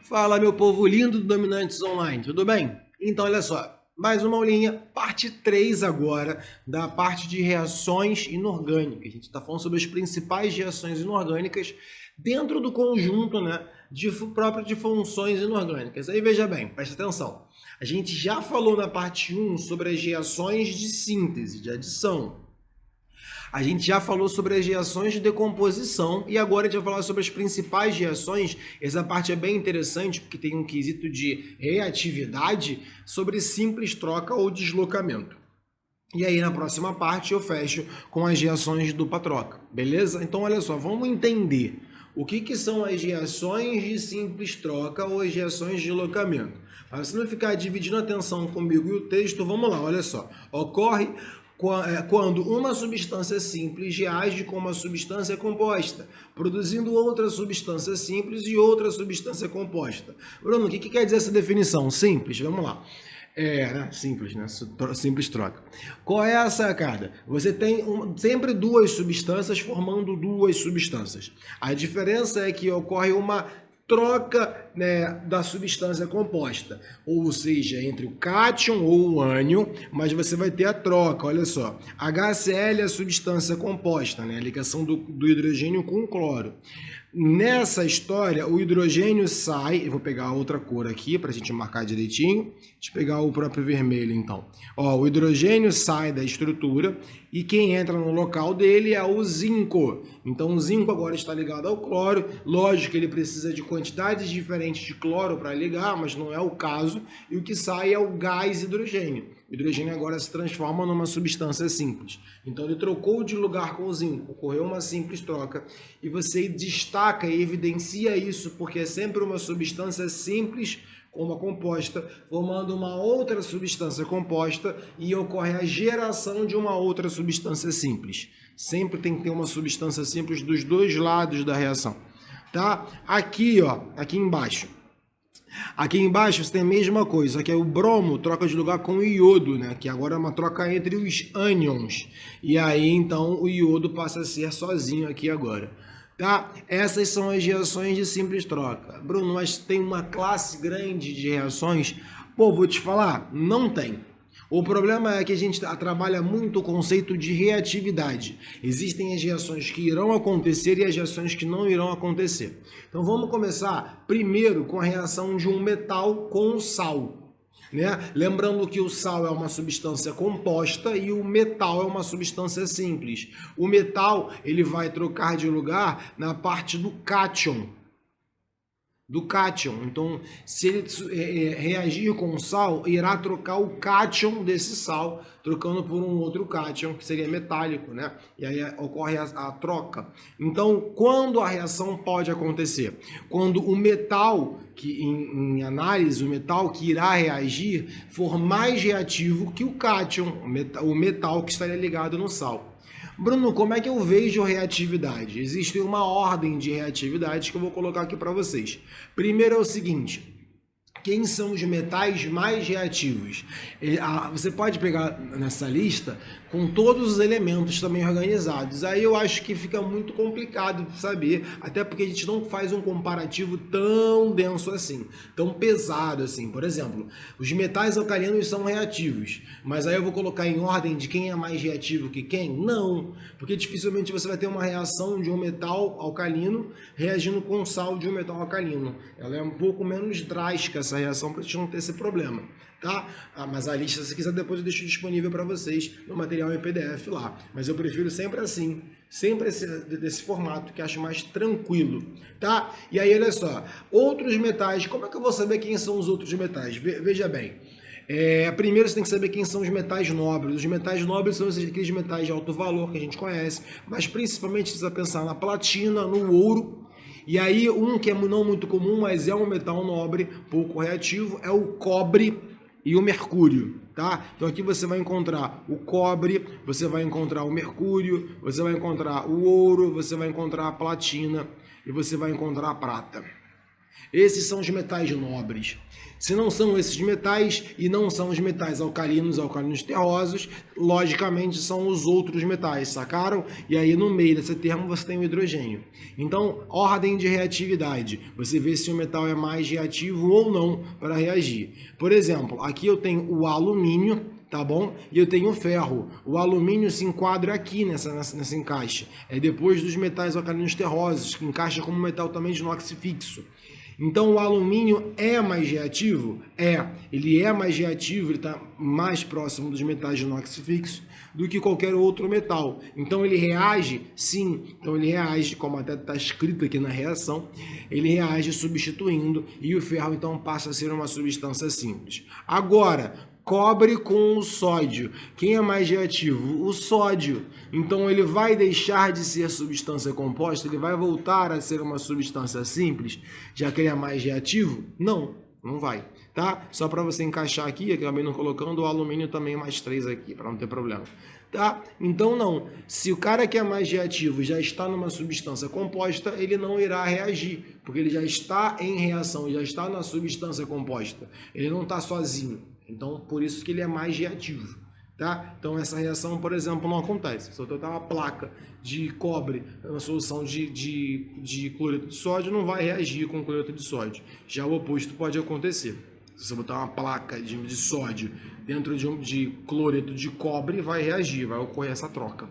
Fala, meu povo lindo do Dominantes Online, tudo bem? Então, olha só, mais uma aulinha, parte 3 agora, da parte de reações inorgânicas. A gente está falando sobre as principais reações inorgânicas dentro do conjunto, né, próprio de funções inorgânicas. Aí, veja bem, presta atenção. A gente já falou na parte 1 sobre as reações de síntese, de adição. A gente já falou sobre as reações de decomposição e agora a gente vai falar sobre as principais reações. Essa parte é bem interessante porque tem um quesito de reatividade sobre simples troca ou deslocamento. E aí na próxima parte eu fecho com as reações de dupla troca, beleza? Então olha só, vamos entender o que são as reações de simples troca ou as reações de deslocamento. Para você não ficar dividindo a atenção comigo e o texto, vamos lá, olha só. Ocorre quando uma substância simples reage com uma substância composta, produzindo outra substância simples e outra substância composta. Bruno, o que quer dizer essa definição? Simples, vamos lá. Simples, né? Simples troca. Qual é a sacada? Você tem sempre duas substâncias formando duas substâncias. A diferença é que ocorre uma troca, né, da substância composta, ou seja, entre o cátion ou o ânion, mas você vai ter a troca, olha só. HCl é a substância composta, né, a ligação do hidrogênio com o cloro. Nessa história, o hidrogênio sai, eu vou pegar outra cor aqui para a gente marcar direitinho, deixa eu pegar o próprio vermelho então. Ó, o hidrogênio sai da estrutura e quem entra no local dele é o zinco. Então o zinco agora está ligado ao cloro, lógico que ele precisa de quantidades diferentes de cloro para ligar, mas não é o caso, e o que sai é o gás hidrogênio. O hidrogênio agora se transforma numa substância simples. Então ele trocou de lugar com o zinco, ocorreu uma simples troca e você destaca e evidencia isso porque é sempre uma substância simples com uma composta, formando uma outra substância composta e ocorre a geração de uma outra substância simples. Sempre tem que ter uma substância simples dos dois lados da reação. Tá? Aqui, ó, aqui embaixo. Aqui embaixo você tem a mesma coisa, só que o bromo troca de lugar com o iodo, né? Que agora é uma troca entre os ânions. E aí, então, o iodo passa a ser sozinho aqui agora. Tá? Essas são as reações de simples troca. Bruno, mas tem uma classe grande de reações? Pô, vou te falar, não tem. O problema é que a gente trabalha muito o conceito de reatividade. Existem as reações que irão acontecer e as reações que não irão acontecer. Então vamos começar primeiro com a reação de um metal com o sal, né? Lembrando que o sal é uma substância composta e o metal é uma substância simples. O metal ele vai trocar de lugar na parte do cátion. Então, se ele reagir com o sal, irá trocar o cátion desse sal, trocando por um outro cátion, que seria metálico, né? E aí ocorre a troca. Então, quando a reação pode acontecer? Quando o metal, que em análise, o metal que irá reagir, for mais reativo que o cátion, o metal que estaria ligado no sal. Bruno, como é que eu vejo reatividade? Existe uma ordem de reatividade que eu vou colocar aqui para vocês. Primeiro é o seguinte, quem são os metais mais reativos? Você pode pegar nessa lista com todos os elementos também organizados. Aí eu acho que fica muito complicado de saber, até porque a gente não faz um comparativo tão denso assim, tão pesado assim. Por exemplo, os metais alcalinos são reativos, mas aí eu vou colocar em ordem de quem é mais reativo que quem? Não, porque dificilmente você vai ter uma reação de um metal alcalino reagindo com o sal de um metal alcalino. Ela é um pouco menos drástica essa reação para a gente não ter esse problema. Tá? Mas a lista, se quiser, depois eu deixo disponível para vocês no material em PDF lá. Mas eu prefiro sempre assim, sempre desse formato, que acho mais tranquilo. Tá? E aí, olha só, outros metais, como é que eu vou saber quem são os outros metais? Veja bem, primeiro você tem que saber quem são os metais nobres. Os metais nobres são aqueles metais de alto valor que a gente conhece, mas principalmente você precisa pensar na platina, no ouro. E aí, um que é não muito comum, mas é um metal nobre, pouco reativo, é o cobre e o mercúrio, tá? Então aqui você vai encontrar o cobre, você vai encontrar o mercúrio, você vai encontrar o ouro, você vai encontrar a platina e você vai encontrar a prata. Esses são os metais nobres. Se não são esses metais e não são os metais alcalinos terrosos, logicamente são os outros metais, sacaram? E aí no meio desse termo você tem o hidrogênio. Então, ordem de reatividade. Você vê se o metal é mais reativo ou não para reagir. Por exemplo, aqui eu tenho o alumínio, tá bom? E eu tenho o ferro. O alumínio se enquadra aqui nessa encaixe. É depois dos metais alcalinos terrosos, que encaixa como metal também de inox fixo. Então o alumínio é mais reativo? Ele é mais reativo, ele está mais próximo dos metais de inox fixo do que qualquer outro metal. Então ele reage? Sim. Então ele reage, como até está escrito aqui na reação, ele reage substituindo e o ferro então passa a ser uma substância simples. Agora, cobre com o sódio. Quem é mais reativo? O sódio. Então ele vai deixar de ser substância composta, ele vai voltar a ser uma substância simples, já que ele é mais reativo? Não, não vai, tá? Só para você encaixar aqui, acabei não colocando o alumínio também mais 3 aqui, para não ter problema. Tá? Então não, se o cara que é mais reativo já está numa substância composta, ele não irá reagir, porque ele já está em reação, já está na substância composta, ele não está sozinho. Então, por isso que ele é mais reativo, tá? Então, essa reação, por exemplo, não acontece. Se eu botar uma placa de cobre na solução de cloreto de sódio, não vai reagir com cloreto de sódio. Já o oposto pode acontecer. Se você botar uma placa de sódio dentro de cloreto de cobre, vai reagir, vai ocorrer essa troca.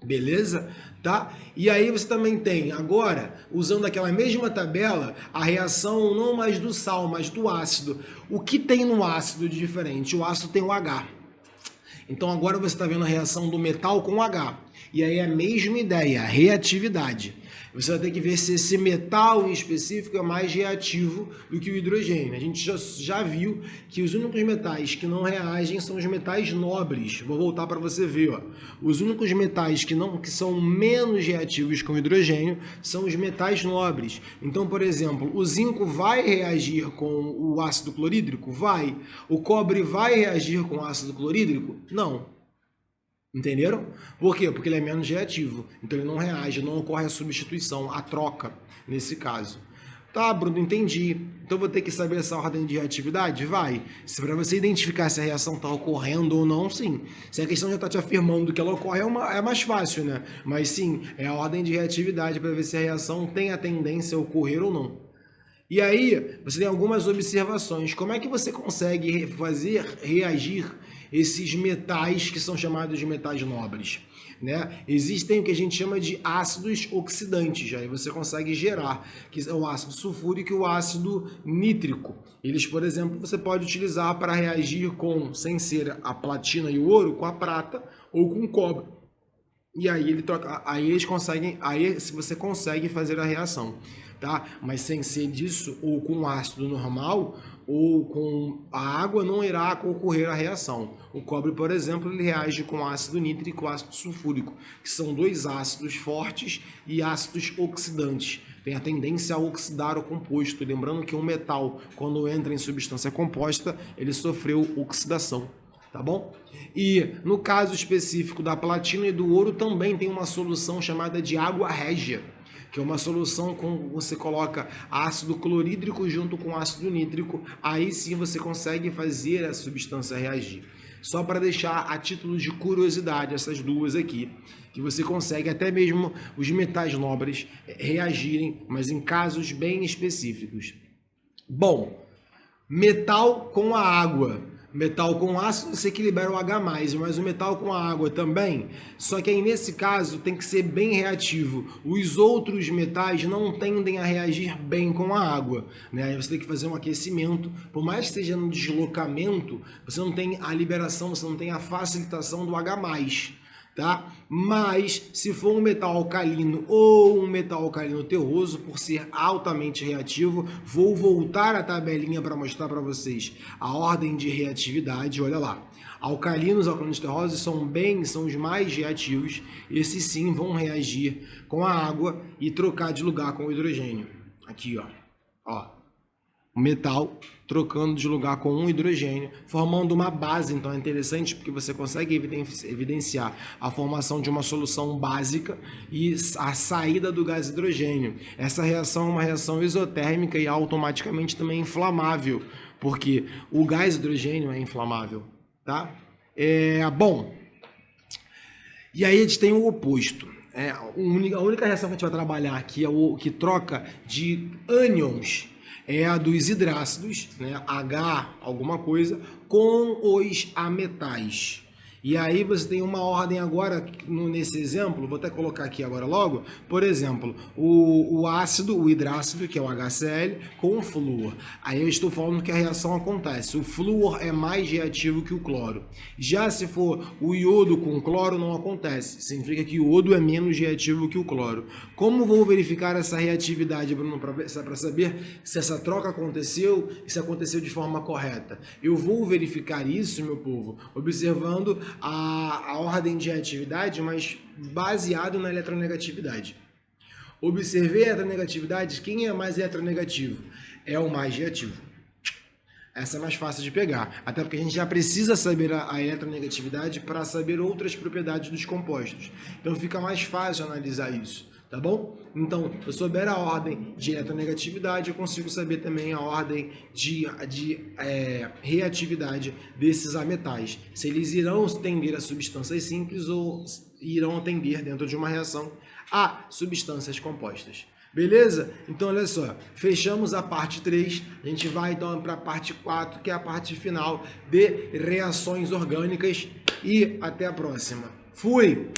Beleza? Tá? E aí você também tem, agora, usando aquela mesma tabela, a reação não mais do sal, mas do ácido. O que tem no ácido de diferente? O ácido tem o H. Então agora você está vendo a reação do metal com o H. E aí é a mesma ideia, a reatividade. Você vai ter que ver se esse metal em específico é mais reativo do que o hidrogênio. A gente já viu que os únicos metais que não reagem são os metais nobres. Vou voltar para você ver. Ó. Os únicos metais que são menos reativos com o hidrogênio são os metais nobres. Então, por exemplo, o zinco vai reagir com o ácido clorídrico? Vai. O cobre vai reagir com o ácido clorídrico? Não. Entenderam? Por quê? Porque ele é menos reativo. Então ele não reage, não ocorre a substituição, a troca, nesse caso. Tá, Bruno, entendi. Então vou ter que saber essa ordem de reatividade? Vai. Se para você identificar se a reação está ocorrendo ou não, sim. Se a questão já está te afirmando que ela ocorre, é mais fácil, né? Mas sim, é a ordem de reatividade para ver se a reação tem a tendência a ocorrer ou não. E aí, você tem algumas observações. Como é que você consegue fazer reagir esses metais que são chamados de metais nobres? Né? Existem o que a gente chama de ácidos oxidantes, aí você consegue gerar, que é o ácido sulfúrico e o ácido nítrico. Eles, por exemplo, você pode utilizar para reagir com, sem ser a platina e o ouro, com a prata ou com o cobre. E aí você consegue fazer a reação. Tá? Mas sem ser disso, ou com ácido normal, ou com a água, não irá ocorrer a reação. O cobre, por exemplo, ele reage com ácido nítrico e ácido sulfúrico, que são dois ácidos fortes e ácidos oxidantes. Tem a tendência a oxidar o composto. Lembrando que um metal, quando entra em substância composta, ele sofreu oxidação. Tá bom? E no caso específico da platina e do ouro, também tem uma solução chamada de água régia, que é uma solução com você coloca ácido clorídrico junto com ácido nítrico, aí sim você consegue fazer a substância reagir. Só para deixar a título de curiosidade essas duas aqui, que você consegue até mesmo os metais nobres reagirem, mas em casos bem específicos. Bom, metal com a água. Metal com ácido, você que libera o H+, mas o metal com a água também. Só que aí nesse caso tem que ser bem reativo. Os outros metais não tendem a reagir bem com a água, né? Aí você tem que fazer um aquecimento. Por mais que esteja no deslocamento, você não tem a liberação, você não tem a facilitação do H+. Tá? Mas se for um metal alcalino ou um metal alcalino terroso, por ser altamente reativo, vou voltar a tabelinha para mostrar para vocês a ordem de reatividade. Olha lá, alcalinos terrosos são os mais reativos, esses sim vão reagir com a água e trocar de lugar com o hidrogênio. Aqui, ó. o metal, trocando de lugar com um hidrogênio, formando uma base. Então é interessante porque você consegue evidenciar a formação de uma solução básica e a saída do gás hidrogênio. Essa reação é uma reação isotérmica e automaticamente também inflamável, porque o gás hidrogênio é inflamável, tá? Bom, e aí a gente tem o oposto. A única reação que a gente vai trabalhar aqui, que troca de ânions, é a dos hidrácidos, né, H alguma coisa, com os ametais. E aí você tem uma ordem agora, nesse exemplo, vou até colocar aqui agora logo, por exemplo, o ácido, o hidrácido, que é o HCl, com o flúor. Aí eu estou falando que a reação acontece. O flúor é mais reativo que o cloro. Já se for o iodo com o cloro, não acontece. Significa que o iodo é menos reativo que o cloro. Como vou verificar essa reatividade, Bruno, para saber se essa troca aconteceu e se aconteceu de forma correta? Eu vou verificar isso, meu povo, observando a ordem de reatividade, mas baseado na eletronegatividade. Observei a eletronegatividade, quem é mais eletronegativo? É o mais reativo. Essa é mais fácil de pegar, até porque a gente já precisa saber a eletronegatividade para saber outras propriedades dos compostos. Então fica mais fácil analisar isso. Tá bom? Então, se eu souber a ordem de eletronegatividade, eu consigo saber também a ordem de reatividade desses ametais. Se eles irão tender a substâncias simples ou irão tender, dentro de uma reação, a substâncias compostas. Beleza? Então, olha só, fechamos a parte 3, a gente vai então para a parte 4, que é a parte final de reações orgânicas, e até a próxima. Fui!